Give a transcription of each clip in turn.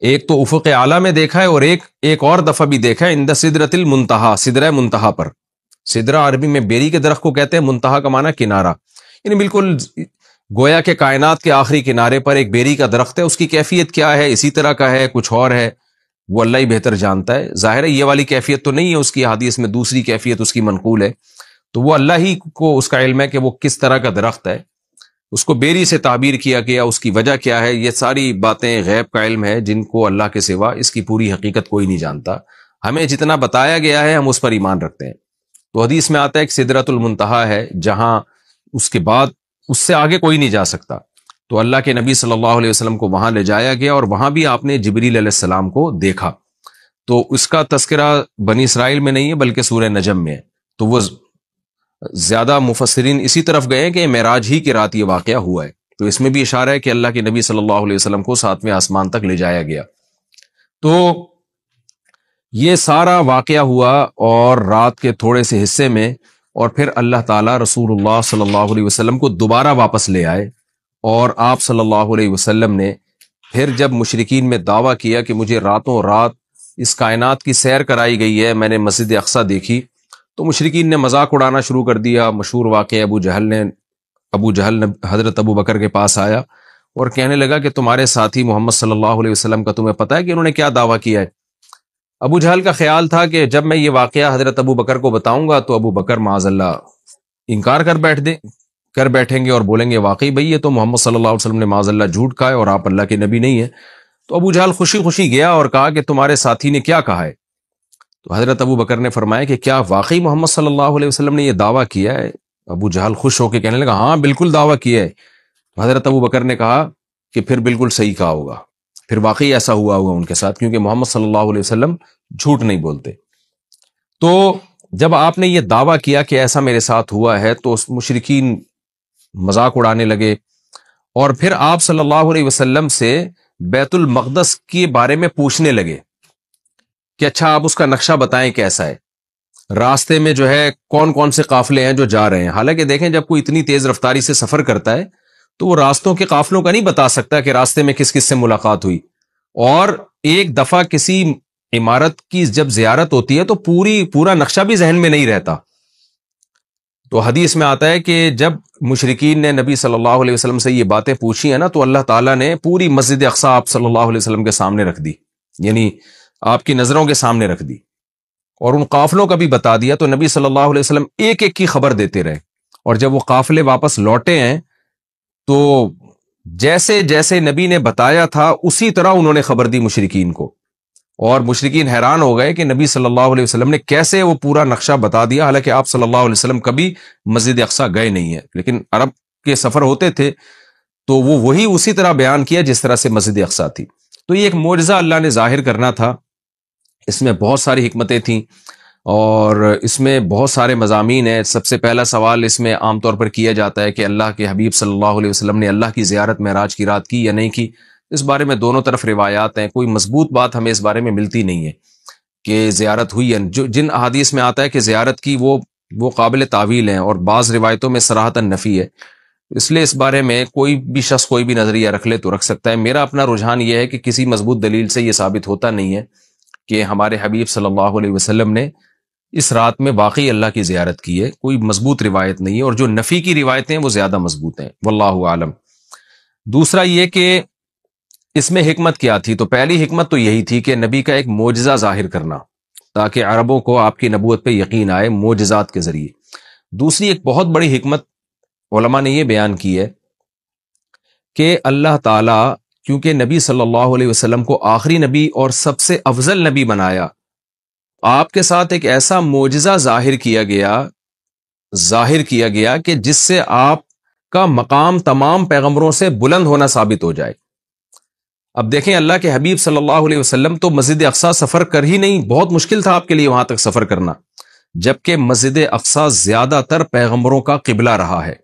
ایک تو افق اعلیٰ میں دیکھا ہے اور ایک اور دفعہ بھی دیکھا ہے عند سدرۃ المنتہا، سدرہ منتہا پر۔ سدرہ عربی میں بیری کے درخت کو کہتے ہیں، منتہا کا معنی کنارہ، یعنی بالکل گویا کہ کائنات کے آخری کنارے پر ایک بیری کا درخت ہے۔ اس کی کیفیت کیا ہے، اسی طرح کا ہے کچھ اور ہے، وہ اللہ ہی بہتر جانتا ہے۔ ظاہر ہے یہ والی کیفیت تو نہیں ہے اس کی، حدیث میں دوسری کیفیت اس کی منقول ہے، تو وہ اللہ ہی کو اس کا علم ہے کہ وہ کس طرح کا درخت ہے۔ اس کو بیری سے تعبیر کیا گیا، اس کی وجہ کیا ہے، یہ ساری باتیں غیب کا علم ہے جن کو اللہ کے سوا اس کی پوری حقیقت کوئی نہیں جانتا۔ ہمیں جتنا بتایا گیا ہے ہم اس پر ایمان رکھتے ہیں۔ تو حدیث میں آتا ہے کہ سدرۃ المنتہا ہے جہاں اس کے بعد اس سے آگے کوئی نہیں جا سکتا۔ تو اللہ کے نبی صلی اللہ علیہ وسلم کو وہاں لے جایا گیا اور وہاں بھی آپ نے جبریل علیہ السلام کو دیکھا۔ تو اس کا تذکرہ بنی اسرائیل میں نہیں ہے بلکہ سورہ نجم میں ہے۔ تو وہ زیادہ مفسرین اسی طرف گئے کہ معراج ہی کی رات یہ واقعہ ہوا ہے۔ تو اس میں بھی اشارہ ہے کہ اللہ کے نبی صلی اللہ علیہ وسلم کو 7ویں آسمان تک لے جایا گیا۔ تو یہ سارا واقعہ ہوا اور رات کے تھوڑے سے حصے میں، اور پھر اللہ تعالیٰ رسول اللہ صلی اللہ علیہ وسلم کو دوبارہ واپس لے آئے، اور آپ صلی اللہ علیہ وسلم نے پھر جب مشرکین میں دعویٰ کیا کہ مجھے راتوں رات اس کائنات کی سیر کرائی گئی ہے، میں نے مسجد اقصیٰ دیکھی، تو مشرکین نے مذاق اڑانا شروع کر دیا۔ مشہور واقعہ ابو جہل نے حضرت ابو بکر کے پاس آیا اور کہنے لگا کہ تمہارے ساتھی محمد صلی اللہ علیہ وسلم کا تمہیں پتہ ہے کہ انہوں نے کیا دعویٰ کیا ہے؟ ابو جہل کا خیال تھا کہ جب میں یہ واقعہ حضرت ابو بکر کو بتاؤں گا تو ابو بکر معاذ اللہ انکار کر بیٹھیں گے اور بولیں گے واقعی بھئی یہ تو محمد صلی اللہ علیہ وسلم نے معاذ اللہ جھوٹ کہا ہے اور آپ اللہ کے نبی نہیں ہیں۔ تو ابو جہل خوشی خوشی گیا اور کہا کہ تمہارے ساتھی نے کیا کہا ہے؟ تو حضرت ابو بکر نے فرمایا کہ کیا واقعی محمد صلی اللہ علیہ وسلم نے یہ دعویٰ کیا ہے؟ ابو جہل خوش ہو کے کہنے لگا ہاں بالکل دعویٰ کیا ہے۔ تو حضرت ابو بکر نے کہا کہ پھر بالکل صحیح کہا ہوگا، پھر واقعی ایسا ہوا ہوگا ان کے ساتھ، کیونکہ محمد صلی اللہ علیہ وسلم جھوٹ نہیں بولتے۔ تو جب آپ نے یہ دعویٰ کیا کہ ایسا میرے ساتھ ہوا ہے تو مشرکین مذاق اڑانے لگے، اور پھر آپ صلی اللہ علیہ وسلم سے بیت المقدس کے بارے میں پوچھنے لگے کہ اچھا آپ اس کا نقشہ بتائیں کیسا ہے، راستے میں جو ہے کون کون سے قافلے ہیں جو جا رہے ہیں۔ حالانکہ دیکھیں جب کوئی اتنی تیز رفتاری سے سفر کرتا ہے تو وہ راستوں کے قافلوں کا نہیں بتا سکتا کہ راستے میں کس کس سے ملاقات ہوئی، اور ایک دفعہ کسی عمارت کی جب زیارت ہوتی ہے تو پورا نقشہ بھی ذہن میں نہیں رہتا۔ تو حدیث میں آتا ہے کہ جب مشرکین نے نبی صلی اللہ علیہ وسلم سے یہ باتیں پوچھی ہیں نا تو اللہ تعالیٰ نے پوری مسجد اقصیٰ آپ صلی اللہ علیہ وسلم کے سامنے رکھ دی، یعنی آپ کی نظروں کے سامنے رکھ دی، اور ان قافلوں کا بھی بتا دیا۔ تو نبی صلی اللہ علیہ وسلم ایک ایک کی خبر دیتے رہے، اور جب وہ قافلے واپس لوٹے ہیں تو جیسے جیسے نبی نے بتایا تھا اسی طرح انہوں نے خبر دی مشرکین کو، اور مشرکین حیران ہو گئے کہ نبی صلی اللہ علیہ وسلم نے کیسے وہ پورا نقشہ بتا دیا، حالانکہ آپ صلی اللہ علیہ وسلم کبھی مسجد اقصیٰ گئے نہیں ہیں، لیکن عرب کے سفر ہوتے تھے تو وہ وہی اسی طرح بیان کیا جس طرح سے مسجد اقصیٰ تھی۔ تو یہ ایک معجزہ اللہ نے ظاہر کرنا تھا، اس میں بہت ساری حکمتیں تھیں اور اس میں بہت سارے مضامین ہیں۔ سب سے پہلا سوال اس میں عام طور پر کیا جاتا ہے کہ اللہ کے حبیب صلی اللہ علیہ وسلم نے اللہ کی زیارت معراج کی رات کی یا نہیں کی۔ اس بارے میں دونوں طرف روایات ہیں، کوئی مضبوط بات ہمیں اس بارے میں ملتی نہیں ہے کہ زیارت ہوئی ہے۔ جن احادیث میں آتا ہے کہ زیارت کی وہ قابل تعویل ہیں، اور بعض روایتوں میں صراحتاً نفی ہے، اس لیے اس بارے میں کوئی بھی شخص کوئی بھی نظریہ رکھ لے تو رکھ سکتا ہے۔ میرا اپنا رجحان یہ ہے کہ کسی مضبوط دلیل سے یہ ثابت ہوتا نہیں ہے کہ ہمارے حبیب صلی اللہ علیہ وسلم نے اس رات میں واقعی اللہ کی زیارت کی ہے، کوئی مضبوط روایت نہیں ہے، اور جو نفی کی روایتیں وہ زیادہ مضبوط ہیں، واللہ عالم۔ دوسرا یہ کہ اس میں حکمت کیا تھی، تو پہلی حکمت تو یہی تھی کہ نبی کا ایک معجزہ ظاہر کرنا تاکہ عربوں کو آپ کی نبوت پہ یقین آئے معجزات کے ذریعے۔ دوسری ایک بہت بڑی حکمت علماء نے یہ بیان کی ہے کہ اللہ تعالیٰ کیونکہ نبی صلی اللہ علیہ وسلم کو آخری نبی اور سب سے افضل نبی بنایا، آپ کے ساتھ ایک ایسا معجزہ ظاہر کیا گیا کہ جس سے آپ کا مقام تمام پیغمبروں سے بلند ہونا ثابت ہو جائے۔ اب دیکھیں اللہ کے حبیب صلی اللہ علیہ وسلم تو مسجد اقصیٰ سفر کر ہی نہیں، بہت مشکل تھا آپ کے لیے وہاں تک سفر کرنا، جبکہ مسجد اقصیٰ زیادہ تر پیغمبروں کا قبلہ رہا ہے۔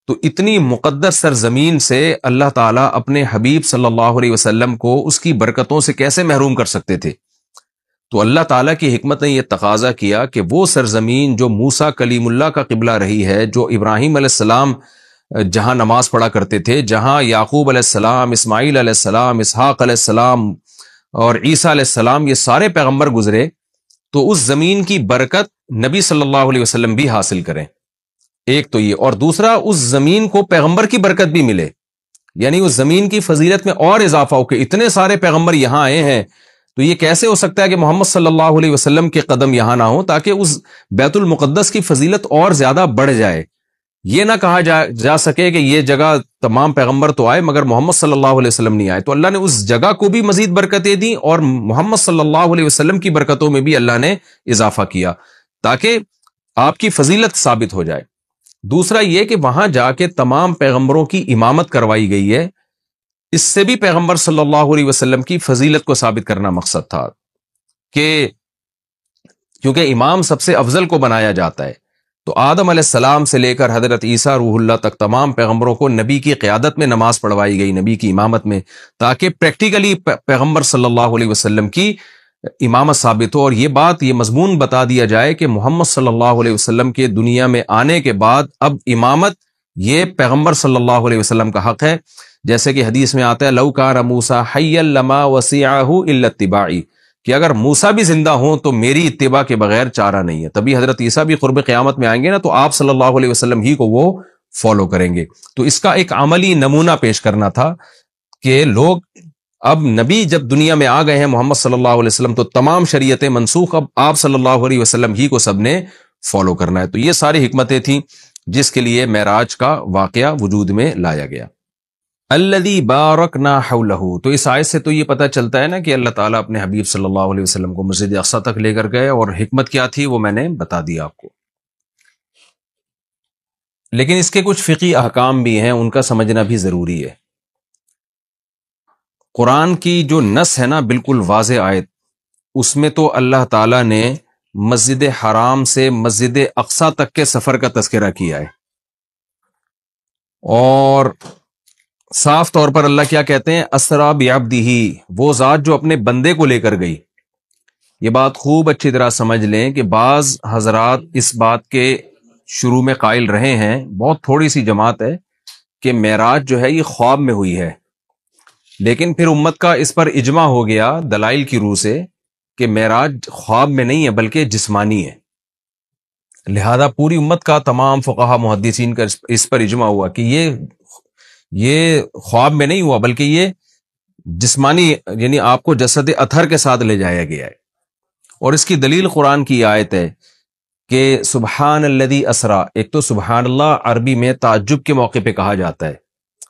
تو اتنی مقدس سرزمین سے اللہ تعالیٰ اپنے حبیب صلی اللہ علیہ وسلم کو اس کی برکتوں سے کیسے محروم کر سکتے تھے؟ تو اللہ تعالیٰ کی حکمت نے یہ تقاضا کیا کہ وہ سرزمین جو موسیٰ کلیم اللہ کا قبلہ رہی ہے، جو ابراہیم علیہ السلام جہاں نماز پڑھا کرتے تھے، جہاں یعقوب علیہ السلام، اسماعیل علیہ السلام، اسحاق علیہ السلام اور عیسیٰ علیہ السلام، یہ سارے پیغمبر گزرے تو اس زمین کی برکت نبی صلی اللہ علیہ وسلم بھی حاصل کریں. ایک تو یہ، اور دوسرا اس زمین کو پیغمبر کی برکت بھی ملے، یعنی اس زمین کی فضیلت میں اور اضافہ ہو کہ اتنے سارے پیغمبر یہاں آئے ہیں تو یہ کیسے ہو سکتا ہے کہ محمد صلی اللہ علیہ وسلم کے قدم یہاں نہ ہو، تاکہ اس بیت المقدس کی فضیلت اور زیادہ بڑھ جائے. یہ نہ کہا جا سکے کہ یہ جگہ تمام پیغمبر تو آئے مگر محمد صلی اللہ علیہ وسلم نہیں آئے. تو اللہ نے اس جگہ کو بھی مزید برکتیں دی اور محمد صلی اللہ علیہ وسلم کی برکتوں میں بھی اللہ نے اضافہ کیا تاکہ آپ کی فضیلت ثابت ہو جائے. دوسرا یہ کہ وہاں جا کے تمام پیغمبروں کی امامت کروائی گئی ہے، اس سے بھی پیغمبر صلی اللہ علیہ وسلم کی فضیلت کو ثابت کرنا مقصد تھا کہ کیونکہ امام سب سے افضل کو بنایا جاتا ہے. تو آدم علیہ السلام سے لے کر حضرت عیسیٰ روح اللہ تک تمام پیغمبروں کو نبی کی قیادت میں نماز پڑھوائی گئی، نبی کی امامت میں، تاکہ پریکٹیکلی پیغمبر صلی اللہ علیہ وسلم کی امامت ثابت ہو. اور یہ بات، یہ مضمون بتا دیا جائے کہ محمد صلی اللہ علیہ وسلم کے دنیا میں آنے کے بعد اب امامت یہ پیغمبر صلی اللہ علیہ وسلم کا حق ہے. جیسے کہ حدیث میں آتا ہے لو کان موسیٰ حیا لما وسعہ الا اتباعی، کہ اگر موسیٰ بھی زندہ ہوں تو میری اتباع کے بغیر چارہ نہیں ہے. تبھی حضرت عیسیٰ بھی قرب قیامت میں آئیں گے نا تو آپ صلی اللہ علیہ وسلم ہی کو وہ فالو کریں گے. تو اس کا ایک عملی نمونہ پیش کرنا تھا کہ لوگ اب نبی جب دنیا میں آ گئے ہیں محمد صلی اللہ علیہ وسلم تو تمام شریعتیں منسوخ، اب آپ صلی اللہ علیہ وسلم ہی کو سب نے فالو کرنا ہے. تو یہ ساری حکمتیں تھیں جس کے لیے معراج کا واقعہ وجود میں لایا گیا. الذی بارکنا حولہ، تو اس آیت سے تو یہ پتہ چلتا ہے نا کہ اللہ تعالیٰ اپنے حبیب صلی اللہ علیہ وسلم کو مسجد اقصیٰ تک لے کر گئے، اور حکمت کیا تھی وہ میں نے بتا دیا آپ کو. لیکن اس کے کچھ فقہی احکام بھی ہیں، ان کا سمجھنا بھی ضروری ہے. قرآن کی جو نص ہے نا بالکل واضح آیت، اس میں تو اللہ تعالیٰ نے مسجد حرام سے مسجد اقصیٰ تک کے سفر کا تذکرہ کیا ہے، اور صاف طور پر اللہ کیا کہتے ہیں، اسریٰ بعبدہ، وہ ذات جو اپنے بندے کو لے کر گئی. یہ بات خوب اچھی طرح سمجھ لیں کہ بعض حضرات اس بات کے شروع میں قائل رہے ہیں، بہت تھوڑی سی جماعت ہے، کہ معراج جو ہے یہ خواب میں ہوئی ہے. لیکن پھر امت کا اس پر اجماع ہو گیا دلائل کی روح سے کہ معراج خواب میں نہیں ہے بلکہ جسمانی ہے. لہذا پوری امت کا تمام فقہا محدثین کا اس پر اجماع ہوا کہ یہ خواب میں نہیں ہوا بلکہ یہ جسمانی، یعنی آپ کو جسد اطہر کے ساتھ لے جایا گیا ہے. اور اس کی دلیل قرآن کی آیت ہے کہ سبحان الذی اسریٰ. ایک تو سبحان اللہ عربی میں تعجب کے موقع پہ کہا جاتا ہے،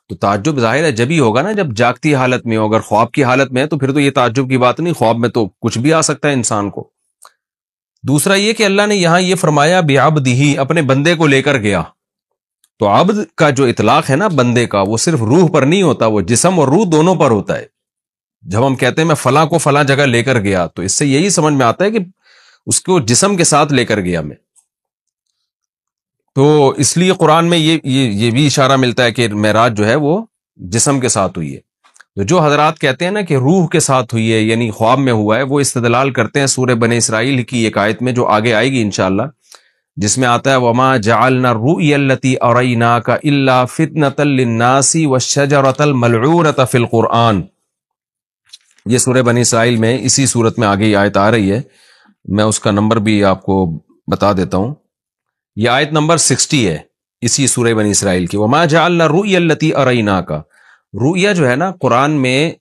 تو تعجب ظاہر ہے جب ہی ہوگا نا جب جاگتی حالت میں ہو. اگر خواب کی حالت میں ہے تو پھر تو یہ تعجب کی بات نہیں، خواب میں تو کچھ بھی آ سکتا ہے انسان کو. دوسرا یہ کہ اللہ نے یہاں یہ فرمایا بعبدہ، اپنے بندے کو لے کر گیا. تو عبد کا جو اطلاق ہے نا بندے کا، وہ صرف روح پر نہیں ہوتا، وہ جسم اور روح دونوں پر ہوتا ہے. جب ہم کہتے ہیں میں فلاں کو فلاں جگہ لے کر گیا تو اس سے یہی سمجھ میں آتا ہے کہ اس کو جسم کے ساتھ لے کر گیا میں. تو اس لیے قرآن میں یہ بھی اشارہ ملتا ہے کہ معراج جو ہے وہ جسم کے ساتھ ہوئی ہے. تو جو حضرات کہتے ہیں نا کہ روح کے ساتھ ہوئی ہے یعنی خواب میں ہوا ہے، وہ استدلال کرتے ہیں سورہ بنی اسرائیل کی ایک آیت میں جو آگے آئے گی انشاءاللہ، جس میں آتا ہے وَمَا جَعَلْنَا الرُّؤْيَا الَّتِي أَرَيْنَاكَ إِلَّا فِتْنَةً لِلنَّاسِ وَالشَّجَرَةَ الْمَلْعُونَةَ فِي الْقُرْآنِ. یہ سورہ بنی اسرائیل میں اسی صورت میں آگے آیت آ رہی ہے، میں اس کا نمبر بھی آپ کو بتا دیتا ہوں. یہ آیت نمبر 60 ہے اسی سورہ بنی اسرائیل کی. وَمَا جَعَلْنَا الرُّؤْيَا الَّتِي أَرَيْنَاكَ. رؤیا جو ہے نا قرآن میں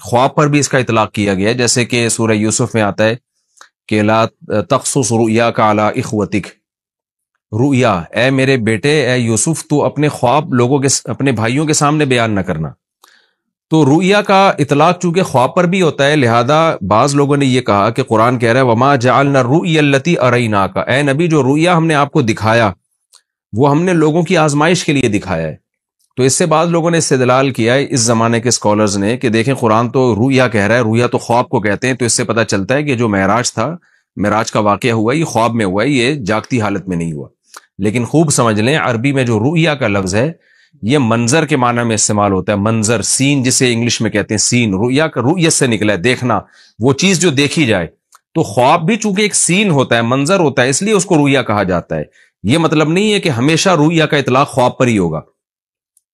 خواب پر بھی اس کا اطلاق کیا گیا ہے، جیسے کہ سورہ یوسف میں آتا ہے کہ لا تقصص رؤیاک علی اخوتک. رؤیا، اے میرے بیٹے اے یوسف تو اپنے خواب لوگوں کے اپنے بھائیوں کے سامنے بیان نہ کرنا. تو رؤیا کا اطلاق چونکہ خواب پر بھی ہوتا ہے، لہذا بعض لوگوں نے یہ کہا کہ قرآن کہہ رہا ہے وما جعلنا الرؤیا التي اریناک، اے نبی جو رؤیا ہم نے آپ کو دکھایا وہ ہم نے لوگوں کی آزمائش کے لیے دکھایا ہے. تو اس سے بعض لوگوں نے استدلال کیا ہے اس زمانے کے اسکالرز نے کہ دیکھیں قرآن تو رؤیا کہہ رہا ہے، رؤیا تو خواب کو کہتے ہیں، تو اس سے پتہ چلتا ہے کہ جو معراج تھا، معراج کا واقعہ ہوا یہ خواب میں ہوا ہے، یہ جاگتی حالت میں نہیں ہوا. لیکن خوب سمجھ لیں عربی میں جو رؤیا کا لفظ ہے یہ منظر کے معنی میں استعمال ہوتا ہے. منظر، سین جسے انگلش میں کہتے ہیں، سین. رؤیا کا رؤیت سے نکلا ہے، دیکھنا، وہ چیز جو دیکھی جائے. تو خواب بھی چونکہ ایک سین ہوتا ہے، منظر ہوتا ہے، اس لیے اس کو رؤیا کہا جاتا ہے. یہ مطلب نہیں ہے کہ ہمیشہ رؤیا کا اطلاق خواب پر ہی ہوگا.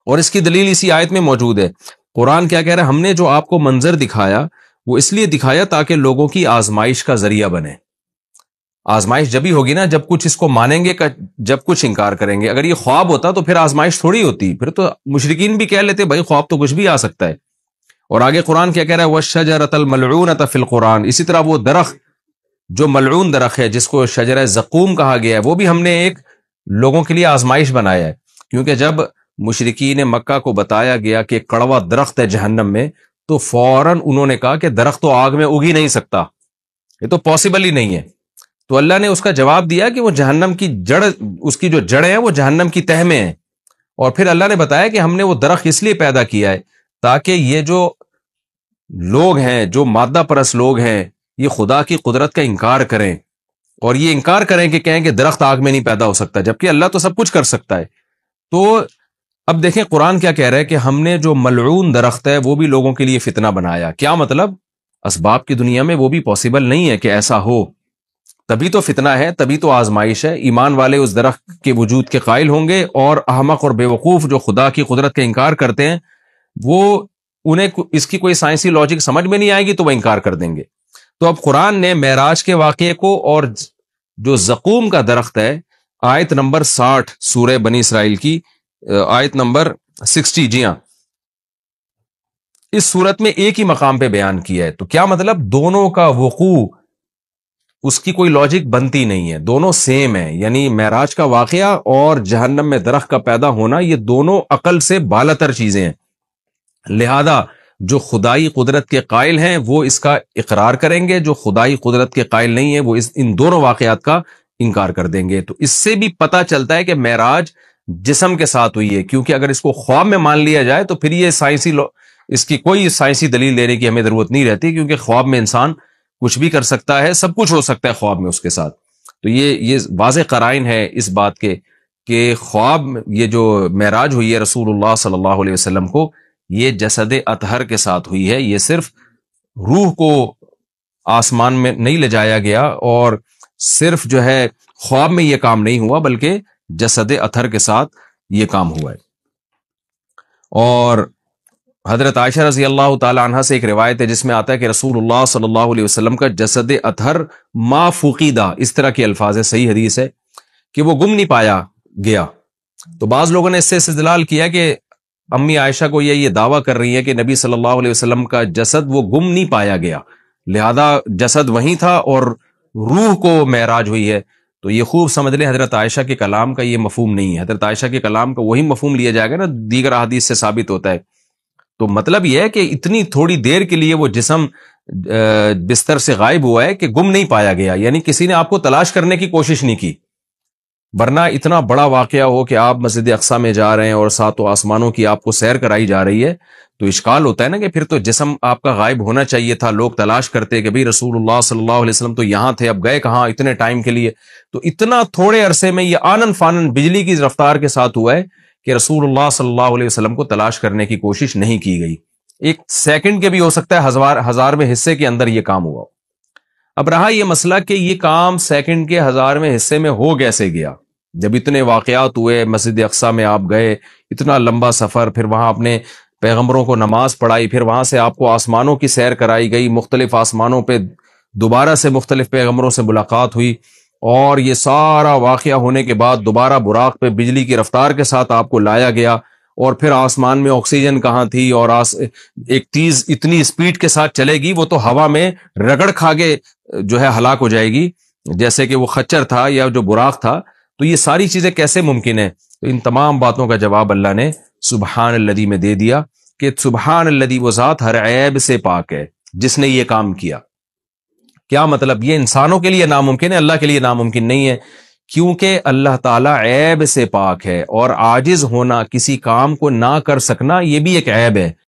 اور اس کی دلیل اسی آیت میں موجود ہے. قرآن کیا کہہ رہا ہے، ہم نے جو آپ کو منظر دکھایا وہ اس لیے دکھایا تاکہ لوگوں کی آزمائش کا ذریعہ بنے. آزمائش جب ہی ہوگی نا جب کچھ اس کو مانیں گے جب کچھ انکار کریں گے. اگر یہ خواب ہوتا تو پھر آزمائش تھوڑی ہوتی, پھر تو مشرکین بھی کہہ لیتے بھائی خواب تو کچھ بھی آ سکتا ہے. اور آگے قرآن کیا کہہ رہا ہے, وَالشَّجَرَةَ الْمَلْعُونَةَ فِي الْقُرْآنِ, اسی طرح وہ درخت جو ملعون درخت ہے جس کو شجرہ زقوم کہا گیا ہے, وہ بھی ہم نے ایک لوگوں کے لیے آزمائش بنایا ہے. کیونکہ جب مشرکین مکہ کو بتایا گیا کہ کڑوا درخت ہے جہنم میں, تو فوراً انہوں نے کہا کہ درخت تو آگ میں اگ ہی نہیں سکتا, یہ تو پاسبل ہی نہیں ہے. تو اللہ نے اس کا جواب دیا کہ وہ جہنم کی جڑ, اس کی جو جڑیں ہیں وہ جہنم کی تہ میں ہیں. اور پھر اللہ نے بتایا کہ ہم نے وہ درخت اس لیے پیدا کیا ہے تاکہ یہ جو لوگ ہیں, جو مادہ پرست لوگ ہیں, یہ خدا کی قدرت کا انکار کریں, اور یہ انکار کریں کہ کہیں کہ درخت آگ میں نہیں پیدا ہو سکتا, جبکہ اللہ تو سب کچھ کر سکتا ہے. تو اب دیکھیں قرآن کیا کہہ رہا ہے کہ ہم نے جو ملعون درخت ہے وہ بھی لوگوں کے لیے فتنہ بنایا. کیا مطلب؟ اسباب کی دنیا میں وہ بھی پاسبل نہیں ہے کہ ایسا ہو, تبھی تو فتنہ ہے, تبھی تو آزمائش ہے. ایمان والے اس درخت کے وجود کے قائل ہوں گے, اور احمق اور بے وقوف جو خدا کی قدرت کا انکار کرتے ہیں وہ انہیں اس کی کوئی سائنسی لاجک سمجھ میں نہیں آئے گی تو وہ انکار کر دیں گے. تو اب قرآن نے معراج کے واقعے کو اور جو زقوم کا درخت ہے, آیت نمبر 60 سورہ بنی اسرائیل کی آیت نمبر 60, جی ہاں, اس صورت میں ایک ہی مقام پہ بیان کیا ہے. تو کیا مطلب؟ دونوں کا وقوع اس کی کوئی لاجک بنتی نہیں ہے, دونوں سیم ہیں. یعنی معراج کا واقعہ اور جہنم میں درخت کا پیدا ہونا, یہ دونوں عقل سے بالاتر چیزیں ہیں. لہذا جو خدائی قدرت کے قائل ہیں وہ اس کا اقرار کریں گے, جو خدائی قدرت کے قائل نہیں ہیں وہ ان دونوں واقعات کا انکار کر دیں گے. تو اس سے بھی پتہ چلتا ہے کہ معراج جسم کے ساتھ ہوئی ہے, کیونکہ اگر اس کو خواب میں مان لیا جائے تو پھر یہ اس کی کوئی سائنسی دلیل دینے کی ہمیں ضرورت نہیں رہتی, کیونکہ خواب میں انسان کچھ بھی کر سکتا ہے, سب کچھ ہو سکتا ہے خواب میں اس کے ساتھ. تو یہ واضح قرائن ہے اس بات کے کہ خواب یہ جو معراج ہوئی ہے رسول اللہ صلی اللہ علیہ وسلم کو, یہ جسد اطہر کے ساتھ ہوئی ہے. یہ صرف روح کو آسمان میں نہیں لے جایا گیا, اور صرف جو ہے خواب میں یہ کام نہیں ہوا, بلکہ جسد اطہر کے ساتھ یہ کام ہوا ہے. اور حضرت عائشہ رضی اللہ تعالی عنہ سے ایک روایت ہے جس میں آتا ہے کہ رسول اللہ صلی اللہ علیہ وسلم کا جسد اطہر ما فقیدہ, اس طرح کے الفاظ ہے, صحیح حدیث ہے کہ وہ گم نہیں پایا گیا. تو بعض لوگوں نے اس سے استدلال کیا کہ امی عائشہ کو یہ دعویٰ کر رہی ہے کہ نبی صلی اللہ علیہ وسلم کا جسد وہ گم نہیں پایا گیا, لہذا جسد وہیں تھا اور روح کو معراج ہوئی ہے. تو یہ خوب سمجھ لیں حضرت عائشہ کے کلام کا یہ مفہوم نہیں ہے. حضرت عائشہ کے کلام کا وہی مفہوم لیا جائے گا نا دیگر احادیث سے ثابت ہوتا ہے. تو مطلب یہ ہے کہ اتنی تھوڑی دیر کے لیے وہ جسم بستر سے غائب ہوا ہے کہ گم نہیں پایا گیا, یعنی کسی نے آپ کو تلاش کرنے کی کوشش نہیں کی. ورنہ اتنا بڑا واقعہ ہو کہ آپ مسجد اقصیٰ میں جا رہے ہیں اور ساتوں آسمانوں کی آپ کو سیر کرائی جا رہی ہے, تو اشکال ہوتا ہے نا کہ پھر تو جسم آپ کا غائب ہونا چاہیے تھا. لوگ تلاش کرتے کہ بھئی رسول اللہ صلی اللہ علیہ وسلم تو یہاں تھے, اب گئے کہاں اتنے ٹائم کے لیے. تو اتنا تھوڑے عرصے میں یہ آنن فانن بجلی کی رفتار کے ساتھ ہوا ہے کہ رسول اللہ صلی اللہ علیہ وسلم کو تلاش کرنے کی کوشش نہیں کی گئی. ایک سیکنڈ کے بھی ہو سکتا ہے, ہزارویں حصے کے اندر یہ کام ہوا. اب رہا یہ مسئلہ کہ یہ کام سیکنڈ کے 1000ویں حصے میں ہو کیسے گیا. جب اتنے واقعات ہوئے, مسجد اقصیٰ میں آپ گئے, اتنا لمبا سفر, پھر وہاں اپنے پیغمبروں کو نماز پڑھائی, پھر وہاں سے آپ کو آسمانوں کی سیر کرائی گئی, مختلف آسمانوں پہ دوبارہ سے مختلف پیغمبروں سے ملاقات ہوئی, اور یہ سارا واقعہ ہونے کے بعد دوبارہ براق پہ بجلی کی رفتار کے ساتھ آپ کو لایا گیا, اور پھر آسمان میں آکسیجن کہاں تھی, اور ایک چیز اتنی اسپیڈ کے ساتھ چلے گی وہ تو ہوا میں رگڑ کھا کے جو ہے ہلاک ہو جائے گی, جیسے کہ وہ خچر تھا یا جو براق تھا. تو یہ ساری چیزیں کیسے ممکن ہیں؟ تو ان تمام باتوں کا جواب اللہ نے سبحان الذی میں دے دیا کہ سبحان الذی, وہ ذات ہر عیب سے پاک ہے جس نے یہ کام کیا. کیا مطلب؟ یہ انسانوں کے لیے ناممکن ہے, اللہ کے لیے ناممکن نہیں ہے, کیونکہ اللہ تعالیٰ عیب سے پاک ہے, اور عاجز ہونا, کسی کام کو نہ کر سکنا, یہ بھی ایک عیب ہے.